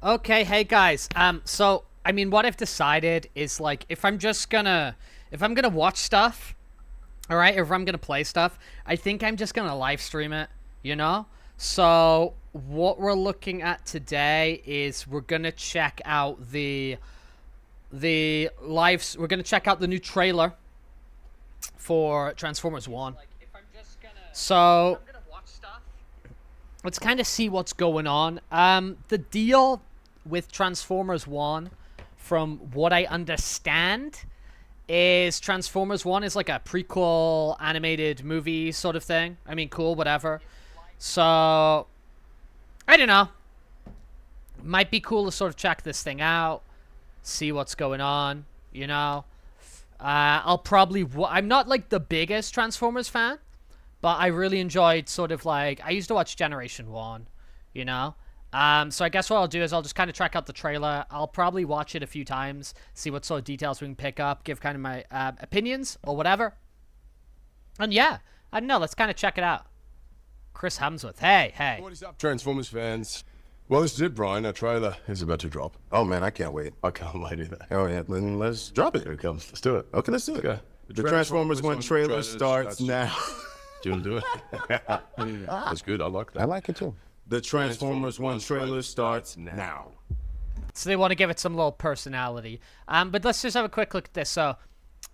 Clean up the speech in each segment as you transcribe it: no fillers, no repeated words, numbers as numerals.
Okay, hey guys. So I mean, what I've decided is like, if I'm gonna watch stuff, all right, if I'm gonna play stuff, I think I'm just gonna live stream it. You know. So what we're looking at today is we're gonna check out the lives. We're gonna check out the new trailer for Transformers 1. So let's kind of see what's going on. The deal with Transformers 1, from what I understand, is Transformers 1 is like a prequel animated movie sort of thing. I mean, cool, whatever. So, I don't know. Might be cool to sort of check this thing out, see what's going on, you know. I'll probably... I'm not like the biggest Transformers fan, but I really enjoyed sort of like... I used to watch Generation 1, you know. So I guess what I'll do is I'll just kind of check out the trailer. I'll probably watch it a few times, see what sort of details we can pick up, give kind of my opinions or whatever. And yeah, I don't know, let's kind of check it out. Chris Hemsworth, hey. What is up, Transformers fans? Well, this is it, Brian. Our trailer is about to drop. Oh man, I can't wait. I can't wait either. Oh yeah, then let's drop it. Here it comes. Let's do it. Okay, let's do it. Okay. The Transformers 1 trailer starts now. Do you want to do it? That's good. I like that. I like it too. The Transformers 1 trailer starts now. So they want to give it some little personality. But let's just have a quick look at this. So,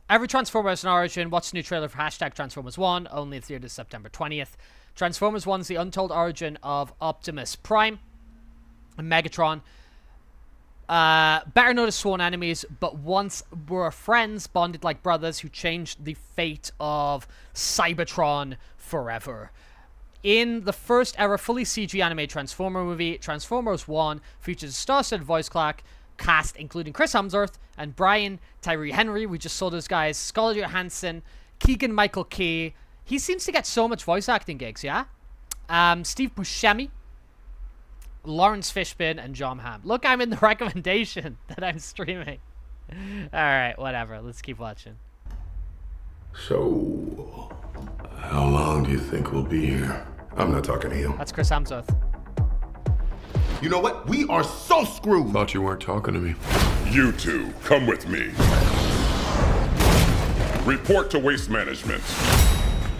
every Transformer has an origin. What's the new trailer for hashtag Transformers 1? Only in theaters September 20th. Transformers 1 is the untold origin of Optimus Prime and Megatron. Better known as sworn enemies, but once were friends, bonded like brothers, who changed the fate of Cybertron forever. In the first ever fully CG animated Transformer movie, Transformers 1 features a star-studded voice cast including Chris Hemsworth and Brian Tyree Henry. We just saw those guys, Scarlett Johansson, Keegan-Michael Key. He seems to get so much voice acting gigs, yeah? Steve Buscemi, Lawrence Fishburne, and John Hamm. Look, I'm in the recommendation that I'm streaming. Alright, whatever. Let's keep watching. So, how long do you think we'll be here? I'm not talking to you. That's Chris Hemsworth. You know what? We are so screwed! Thought you weren't talking to me. You two, come with me. Report to Waste Management.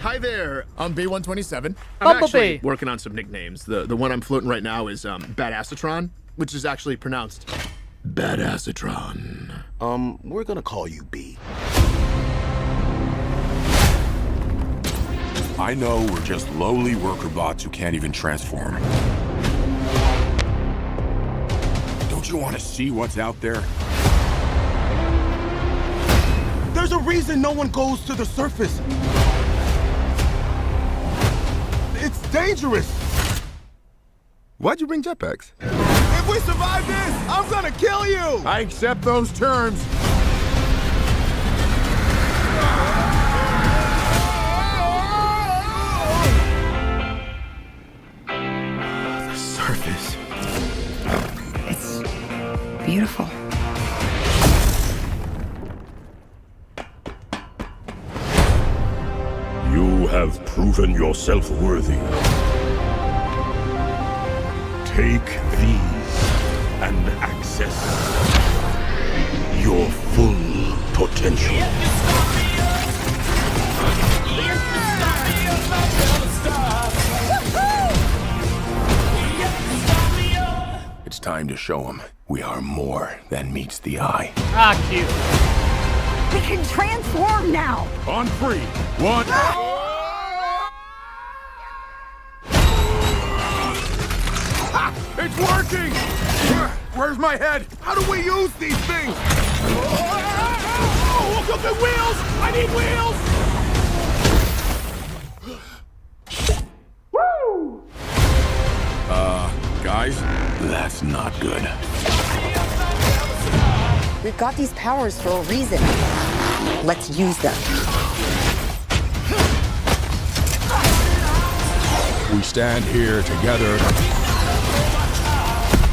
Hi there, I'm B127. I'm Bumblebee. actually working on some nicknames. The one I'm floating right now is Badassatron, which is actually pronounced Badassatron. We're gonna call you B. I know we're just lowly worker bots who can't even transform. Don't you want to see what's out there? There's a reason no one goes to the surface. It's dangerous. Why'd you bring jetpacks? If we survive this, I'm gonna kill you. I accept those terms. The surface. It's beautiful. You have proven yourself worthy. Take these and access your full potential. It's time to show them we are more than meets the eye. Ah, cute. We can transform now! On 3, 1. It's working! Where's my head? How do we use these things? Oh, look at the wheels! I need wheels! Guys, that's not good. We've got these powers for a reason. Let's use them. We stand here together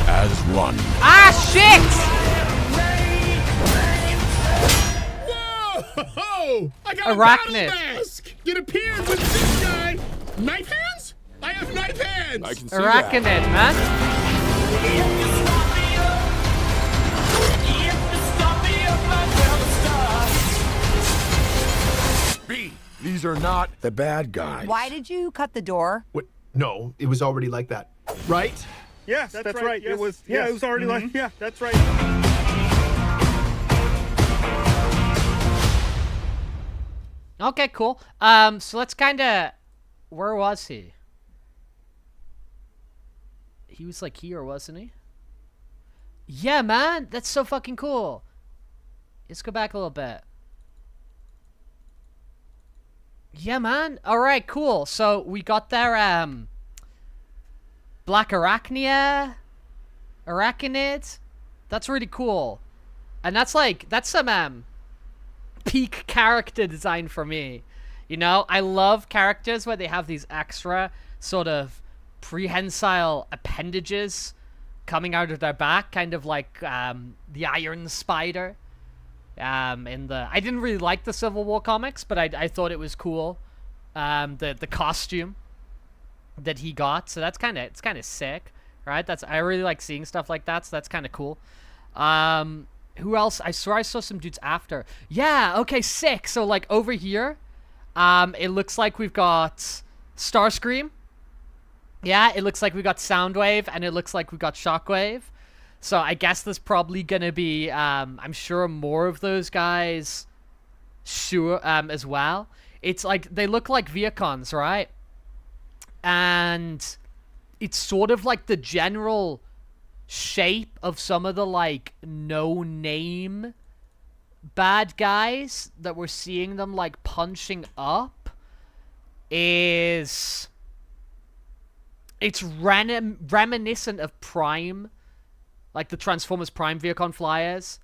as one. Ah, shit! Whoa! I got Arachnid. a battle mask! It appeared with this guy! Knife hands? I have knife hands! I can see Arachnid, that. man. We're not the bad guys. Why did you cut the door? What? No, it was already like that. Right? Yes, that's right. Yes. It was. Yeah, it was already like. Yeah, that's right. Okay, cool. So let's kind of... Where was he? He was like here, wasn't he? Yeah, man. That's so fucking cool. Let's go back a little bit. Yeah, man. All right, cool. So we got their Black Arachnid. That's really cool. And that's some peak character design for me. You know, I love characters where they have these extra sort of prehensile appendages coming out of their back, kind of like the Iron Spider. I didn't really like the Civil War comics, but I thought it was cool. The costume that he got, so it's kind of sick, right? I really like seeing stuff like that, so that's kind of cool. Who else? I saw some dudes after. Yeah, okay, sick. So like over here, it looks like we've got Starscream. Yeah, it looks like we got Soundwave, and it looks like we got Shockwave. So I guess there's probably gonna be, I'm sure, more of those guys, as well. It's like, they look like Viacons, right? And it's sort of like the general shape of some of the, like, no-name bad guys that we're seeing them, like, punching up is... It's reminiscent of Prime, like the Transformers Prime Viacon flyers.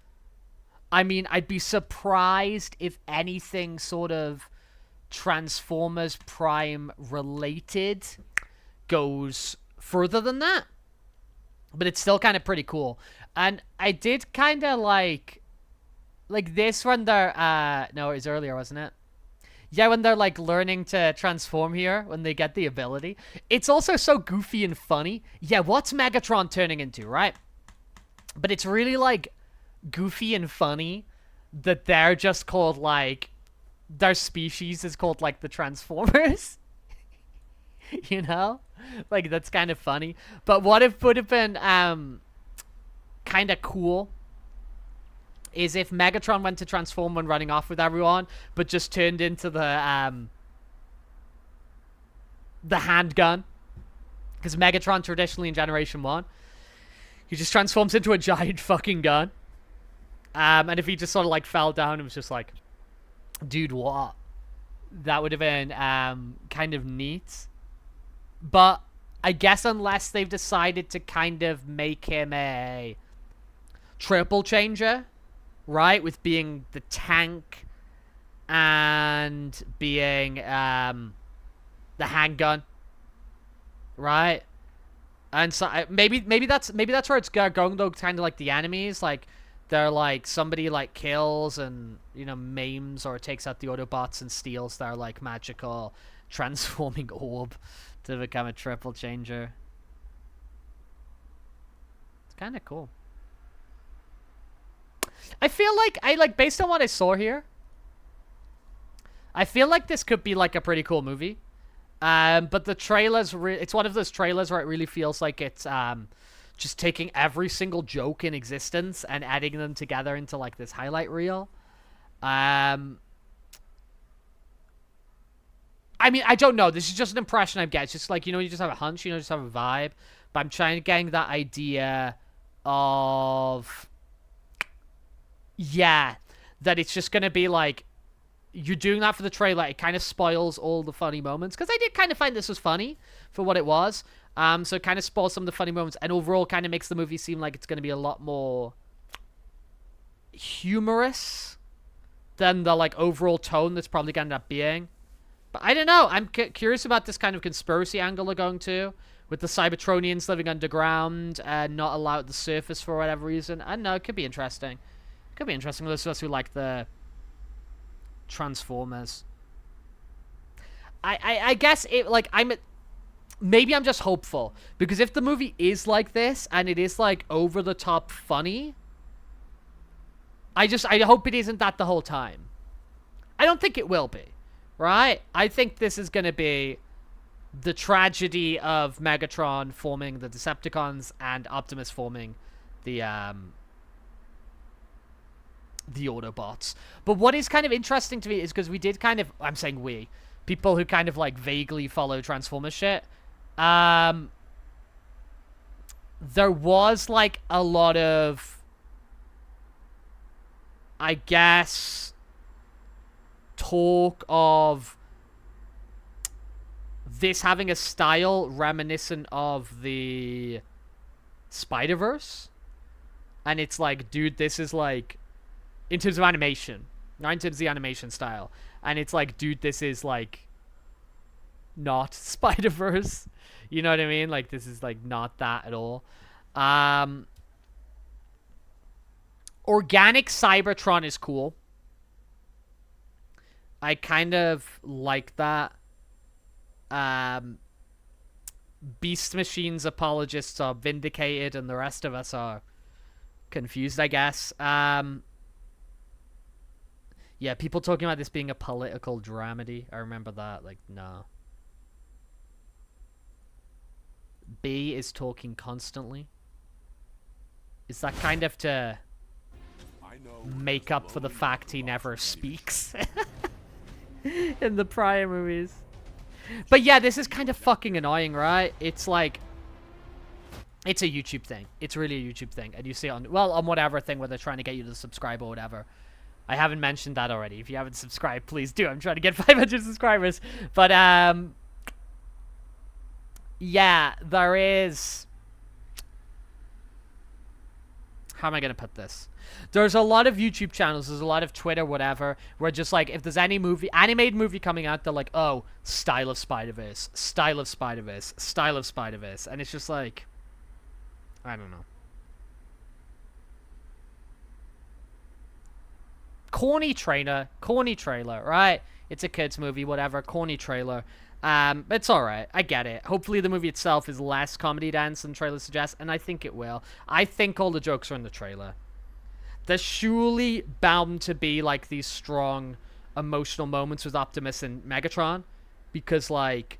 I mean, I'd be surprised if anything sort of Transformers Prime related goes further than that. But it's still kind of pretty cool. And I did kind of like this when they're, no, it was earlier, wasn't it? Yeah, when they're, like, learning to transform here, when they get the ability. It's also so goofy and funny. Yeah, what's Megatron turning into, right? But it's really, like, goofy and funny that they're just called, like, their species is called, like, the Transformers. You know? Like, that's kind of funny. But what if would have been, kind of cool is if Megatron went to transform when running off with everyone, but just turned into the handgun. Because Megatron, traditionally in Generation 1, he just transforms into a giant fucking gun. And if he just sort of, like, fell down and was just like, dude, what? That would have been kind of neat. But I guess unless they've decided to kind of make him a triple changer, right, with being the tank and being the handgun, right? And so maybe that's where it's going though, kind of like the enemies, like they're like somebody like kills and, you know, maims or takes out the Autobots and steals their like magical transforming orb to become a triple changer. It's kind of cool. I feel like, based on what I saw here, I feel like this could be, like, a pretty cool movie. But the trailers, it's one of those trailers where it really feels like it's, just taking every single joke in existence and adding them together into, like, this highlight reel. I mean, I don't know. This is just an impression I get. It's just like, you know, you just have a hunch, you know, just have a vibe. But I'm trying to get that idea of... Yeah, that it's just going to be like, you're doing that for the trailer, it kind of spoils all the funny moments. Because I did kind of find this was funny for what it was. So it kind of spoils some of the funny moments. And overall kind of makes the movie seem like it's going to be a lot more humorous than the, like, overall tone that's probably going to end up being. But I don't know. I'm curious about this kind of conspiracy angle they're going to. With the Cybertronians living underground and not allowed at the surface for whatever reason. I don't know. It could be interesting. Could be interesting for those of us who like the Transformers. I guess it, like, maybe I'm just hopeful, because if the movie is like this and it is like over the top funny, I hope it isn't that the whole time. I don't think it will be, right? I think this is going to be the tragedy of Megatron forming the Decepticons and Optimus forming the Autobots. But what is kind of interesting to me is because we did kind of, I'm saying we, people who kind of like vaguely follow Transformers shit, there was like a lot of, I guess, talk of this having a style reminiscent of the Spider-Verse. And it's like, dude, this is like, in terms of animation, not in terms of the animation style. And it's like, dude, this is like not Spider-Verse. You know what I mean? Like, this is like not that at all. Organic Cybertron is cool. I kind of like that. Beast Machine's apologists are vindicated and the rest of us are confused, I guess. Yeah, people talking about this being a political dramedy. I remember that. Like, no. B is talking constantly. Is that kind of to make up for the fact he never speaks in the prior movies? But yeah, this is kind of fucking annoying, right? It's like, it's a YouTube thing. It's really a YouTube thing. And you see it on, well, on whatever thing where they're trying to get you to subscribe or whatever. I haven't mentioned that already. If you haven't subscribed, please do. I'm trying to get 500 subscribers. But, yeah, there is... How am I going to put this? There's a lot of YouTube channels, there's a lot of Twitter, whatever, where just like, if there's any movie, animated movie coming out, they're like, oh, style of Spider-Verse, style of Spider-Verse, style of Spider-Verse. And it's just like, I don't know. Corny trailer, right? It's a kid's movie, whatever, corny trailer. It's alright, I get it. Hopefully the movie itself is less comedy dense than the trailer suggests, and I think it will. I think all the jokes are in the trailer. There's surely bound to be, like, these strong emotional moments with Optimus and Megatron. Because, like,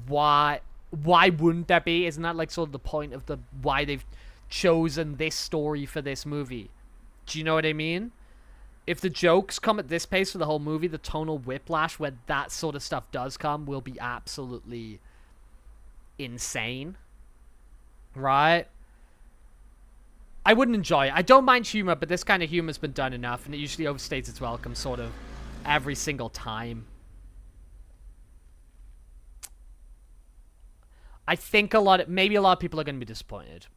why wouldn't there be? Isn't that, like, sort of the point of the why they've chosen this story for this movie? Do you know what I mean? If the jokes come at this pace for the whole movie, the tonal whiplash where that sort of stuff does come will be absolutely insane. Right? I wouldn't enjoy it. I don't mind humor, but this kind of humor's been done enough, and it usually overstates its welcome sort of every single time. I think maybe a lot of people are going to be disappointed.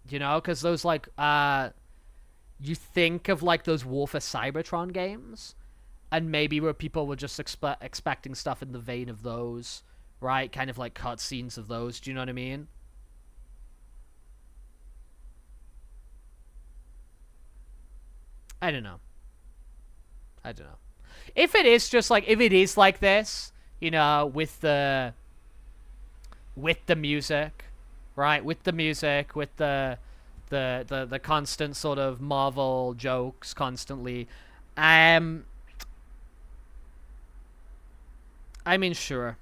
You know, because those, like, you think of, like, those War for Cybertron games, and maybe where people were just expecting stuff in the vein of those, right? Kind of like cutscenes of those, do you know what I mean? I don't know. If it is just like, if it is like this, you know, with the music, right? With the music, with the constant sort of Marvel jokes constantly. I mean, sure.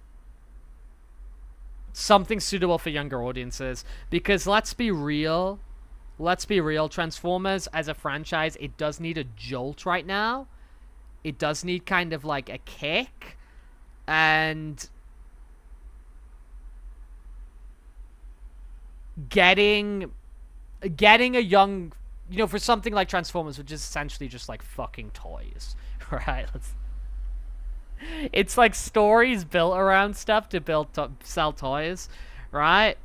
Something suitable for younger audiences. Because let's be real, Transformers as a franchise, it does need a jolt right now. It does need kind of like a kick. And getting a young, you know, for something like Transformers, which is essentially just like fucking toys, right? It's like stories built around stuff to sell toys, right?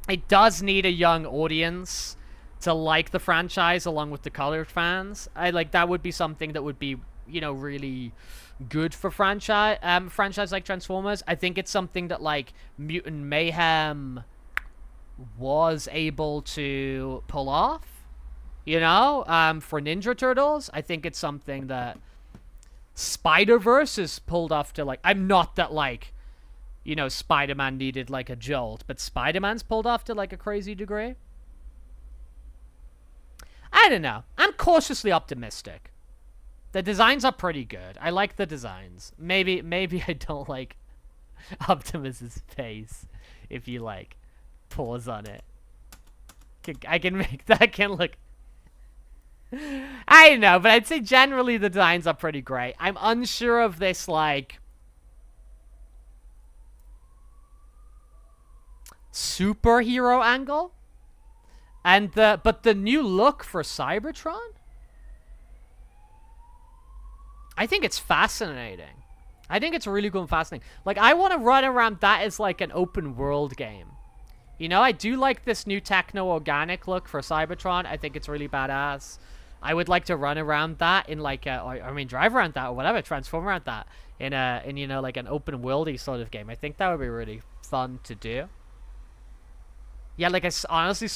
It does need a young audience to like the franchise along with the colored fans. That would be something that would be, you know, really good for franchise like Transformers. I think it's something that like Mutant Mayhem was able to pull off, you know, for Ninja Turtles. I think it's something that Spider-Verse is pulled off to, like, I'm not that, like, you know, Spider-Man needed, like, a jolt, but Spider-Man's pulled off to, like, a crazy degree. I don't know. I'm cautiously optimistic. The designs are pretty good. I like the designs. Maybe I don't like Optimus's face if you like pause on it. I can make that can look. I don't know, but I'd say generally the designs are pretty great. I'm unsure of this like superhero angle, and but the new look for Cybertron, I think it's fascinating. I think it's really cool and fascinating. Like, I want to run around that as like an open world game. You know, I do like this new techno-organic look for Cybertron. I think it's really badass. I would like to run around that in like drive around that or whatever, transform around that in you know, like an open worldy sort of game. I think that would be really fun to do. Yeah, like I honestly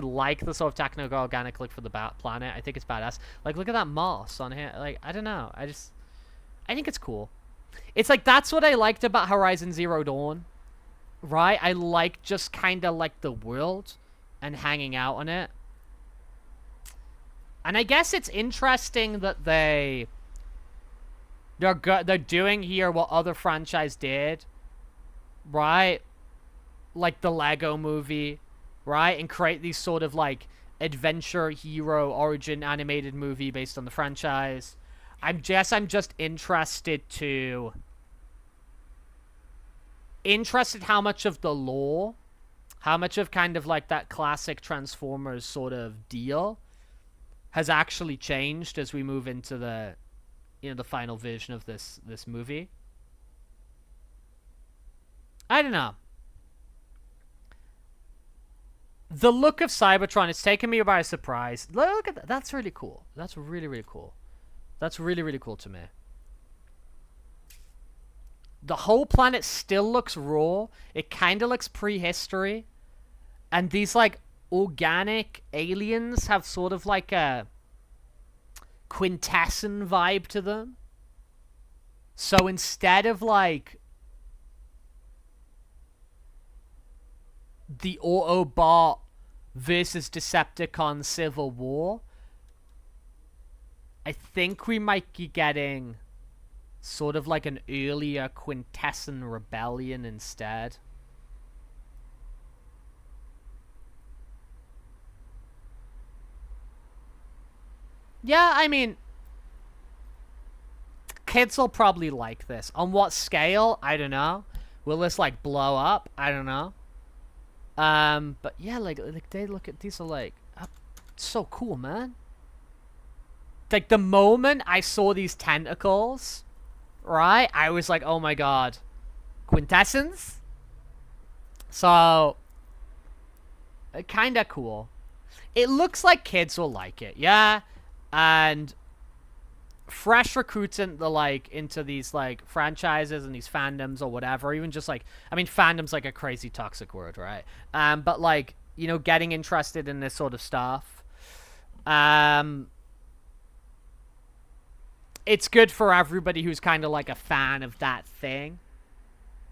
like the sort of techno-organic look for the planet. I think it's badass. Like, look at that moss on here. Like, I don't know. I think it's cool. It's like, that's what I liked about Horizon Zero Dawn. Right? I like just kind of like the world and hanging out on it. And I guess it's interesting that they're doing here what other franchise did. Right? Like the Lego movie, right? And create these sort of like adventure hero origin animated movie based on the franchise. I'm just interested how much of the lore, how much of kind of like that classic Transformers sort of deal has actually changed as we move into the, you know, the final version of this movie. I don't know. The look of Cybertron, it's taken me by surprise. Look at that. That's really cool. That's really, really cool. That's really, really cool to me. The whole planet still looks raw. It kind of looks prehistory. And these, like, organic aliens have sort of like a quintessence vibe to them. So instead of, like, the Autobot versus Decepticon Civil War, I think we might be getting sort of like an earlier Quintessence Rebellion instead. Yeah, I mean, kids will probably like this. On what scale? I don't know. Will this like blow up? I don't know. But yeah, like they look at these are like so cool, man. Like the moment I saw these tentacles, right? I was like, oh my god, Quintessence. So, kind of cool. It looks like kids will like it, yeah. And fresh recruits into these like franchises and these fandoms or whatever, even just like, I mean, fandom's like a crazy toxic word, right? But like, you know, getting interested in this sort of stuff, it's good for everybody who's kind of like a fan of that thing,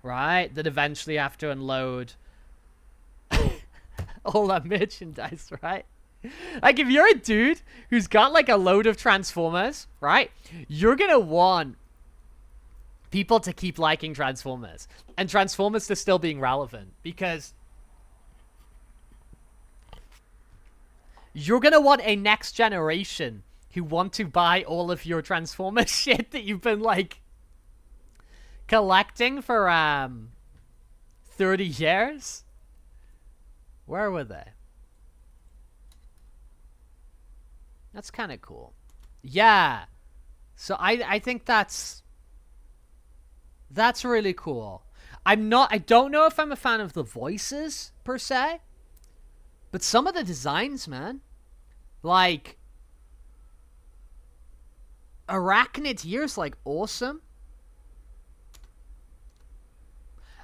right? That eventually have to unload all that merchandise, right? Like, if you're a dude who's got, like, a load of Transformers, right? You're gonna want people to keep liking Transformers. And Transformers to still being relevant. Because you're gonna want a next generation who want to buy all of your Transformers shit that you've been, like, collecting for, 30 years? Where were they? That's kind of cool. Yeah. So I think that's really cool. I don't know if I'm a fan of the voices per se, but some of the designs, man, like Arachnid here's like awesome.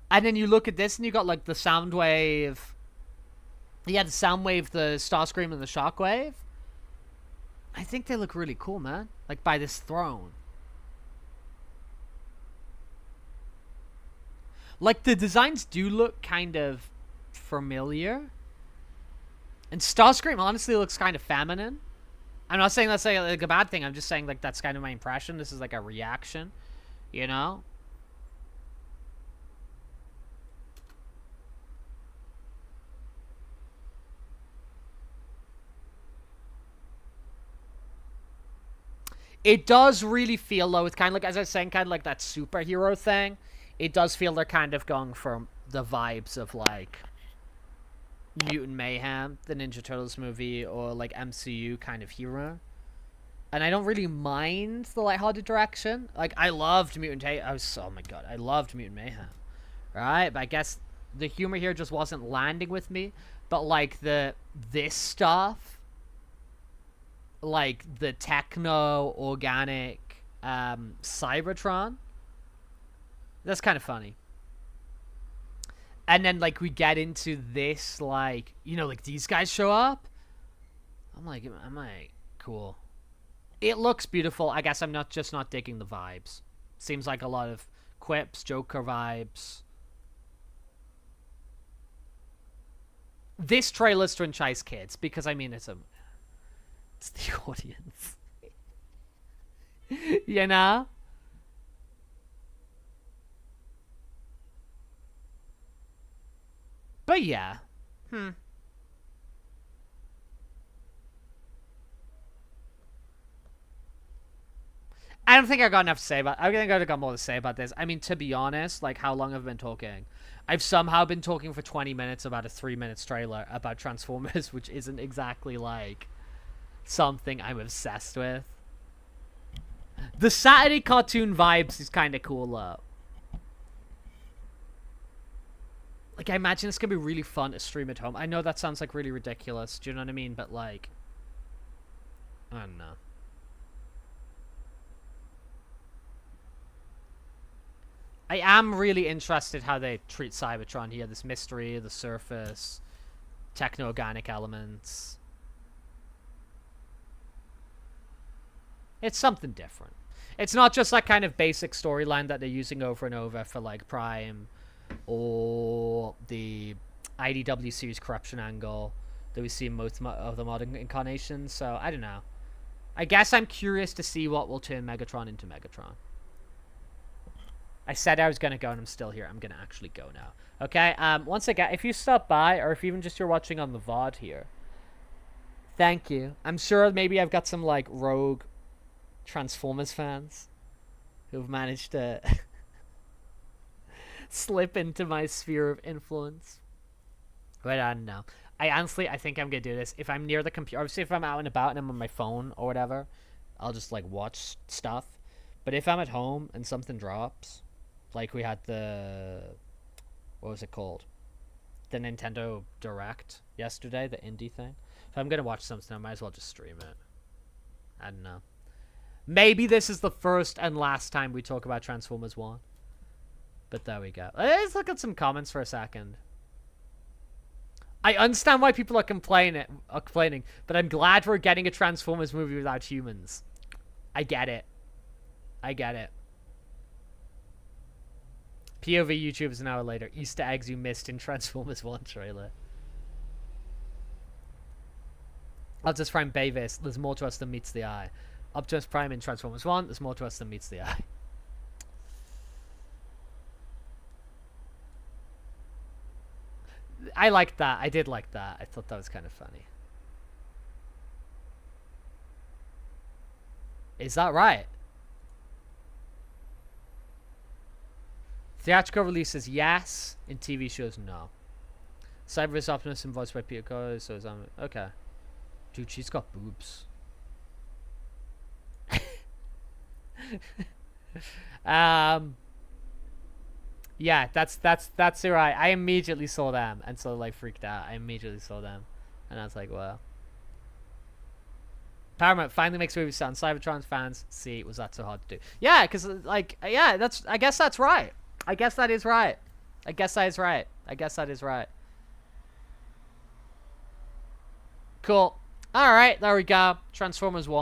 And then you look at this and you got like the Soundwave. Yeah, the Soundwave, the Starscream, and the Shockwave. I think they look really cool, man. Like, by this throne. Like, the designs do look kind of familiar. And Starscream honestly looks kind of feminine. I'm not saying that's like a bad thing. I'm just saying like that's kind of my impression. This is like a reaction, you know? It does really feel, though, it's kind of like, as I was saying, kind of like that superhero thing. It does feel they're kind of going for the vibes of, like, Mutant Mayhem, the Ninja Turtles movie, or, like, MCU kind of hero. And I don't really mind the lighthearted direction. Like, I loved Mutant Mayhem. Oh my god, I loved Mutant Mayhem. Right? But I guess the humor here just wasn't landing with me. But, like, this stuff... like the techno organic Cybertron, that's kind of funny. And then like we get into this, like, you know, like these guys show up. I'm like cool. It looks beautiful. I guess I'm not digging the vibes. Seems like a lot of quips, Joker vibes. This trailer's to entice kids because I mean it's the audience. You know? But yeah. I don't think I got enough to say about I think I got more to say about this. I mean, to be honest, like, how long have I been talking? I've somehow been talking for 20 minutes about a 3-minute trailer about Transformers, which isn't exactly, like, something I'm obsessed with. The Saturday cartoon vibes is kind of cool, though. Like, I imagine it's going to be really fun to stream at home. I know that sounds, like, really ridiculous. Do you know what I mean? But, like, I don't know. I am really interested how they treat Cybertron here. This mystery, the surface, techno-organic elements. It's something different. It's not just that kind of basic storyline that they're using over and over for, like, Prime or the IDW series corruption angle that we see in most of the modern incarnations. So, I don't know. I guess I'm curious to see what will turn Megatron into Megatron. I said I was going to go, and I'm still here. I'm going to actually go now. Okay? Once again, if you stop by, or if even just you're watching on the VOD here, thank you. I'm sure maybe I've got some, like, rogue Transformers fans who've managed to slip into my sphere of influence. But I don't know. I think I'm going to do this. If I'm near the computer, obviously if I'm out and about and I'm on my phone or whatever, I'll just, like, watch stuff. But if I'm at home and something drops, like we had the, what was it called? The Nintendo Direct yesterday, the indie thing. If I'm going to watch something, I might as well just stream it. I don't know. Maybe this is the first and last time we talk about Transformers 1. But there we go. Let's look at some comments for a second. I understand why people are complaining, but I'm glad we're getting a Transformers movie without humans. I get it. I get it. POV YouTubers an hour later. Easter eggs you missed in Transformers 1 trailer. Optimus Prime Bavis. There's more to us than meets the eye. Optimus Prime in Transformers 1. There's more to us than meets the eye. I liked that. I did like that. I thought that was kind of funny. Is that right? Theatrical releases, yes. In TV shows, no. Cyberus Optimus and voiced by Peter Coy, so is okay. Dude, she's got boobs. Yeah, that's right. I immediately saw them and so like freaked out. I immediately saw them, and I was like, wow. Paramount finally makes movies sound Cybertron fans. See, was that so hard to do? Yeah, because like, yeah, I guess that's right. I guess that is right. I guess that is right. I guess that is right. Cool. All right, there we go. Transformers 1.